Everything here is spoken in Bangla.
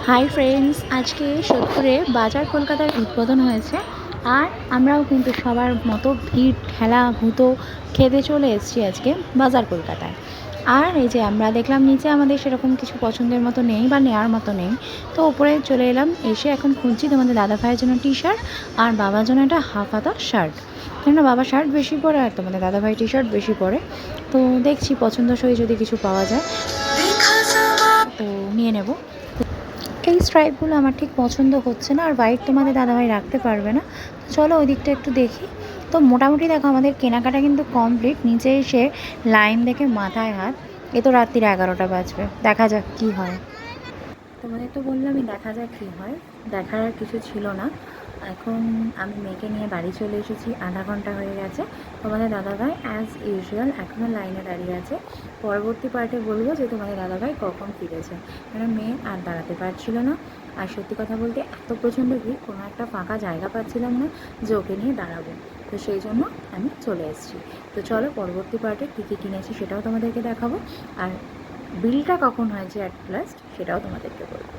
হাই ফ্রেন্ডস, আজকে সোদপুরে বাজার কলকাতার উদ্বোধন হয়েছে। আর আমরাও কিন্তু সবার মতো ভিড় ঠেলা ভূতো খেতে চলে এসেছি আজকে বাজার কলকাতায়। আর এই যে আমরা দেখলাম নিচে আমাদের সেরকম কিছু পছন্দের মতো নেই বা নেওয়ার মতো নেই, তো ওপরে চলে এলাম। এসে এখন খুঁজছি তোমাদের দাদা ভাইয়ের জন্য টি শার্ট আর বাবার জন্য একটা হাফ হাতা শার্ট। কেননা বাবা শার্ট বেশি পরে আর তোমাদের দাদা ভাই টি শার্ট বেশি পরে। তো দেখছি পছন্দসই যদি কিছু পাওয়া যায় তো নিয়ে নেব। এই স্ট্রাইপগুলো আমার ঠিক পছন্দ হচ্ছে না, আর হোয়াইট তোমাদের দাদাভাই রাখতে পারবে না। তো চলো ওই দিকটা একটু দেখি। তো মোটামুটি দেখো আমাদের কেনাকাটা কিন্তু কমপ্লিট। নিচে এসে লাইন দেখে মাথায় হাত। এ তো রাত্রির 11টা বাজবে, দেখা যাক কি হয়। তোমাদের তো বললামই দেখা যাক কী হয়, দেখার আর কিছু ছিল না। এখন আমি মেয়েকে নিয়ে বাড়ি চলে এসেছি, আধা ঘন্টা হয়ে গেছে। তোমাদের দাদাভাই অ্যাজ ইউজুয়াল এখনও লাইনে দাঁড়িয়ে আছে। পরবর্তী পার্টে বলবো যে তোমাদের দাদাভাই কখন ফিরেছে, কারণ মেয়ে আর দাঁড়াতে পারছিল না। আর সত্যি কথা বলতে এত প্রচণ্ড ভিড়, কোনো একটা ফাঁকা জায়গা পাচ্ছিলাম না যে ওকে নিয়ে দাঁড়াবো। তো সেই জন্য আমি চলে এসেছি। তো চলো পরবর্তী পার্টে কী কী কিনেছি সেটাও তোমাদেরকে দেখাবো, আর বিলটা কখন হয়েছে অ্যাট লাস্ট সেটাও তোমাদেরকে বলবো।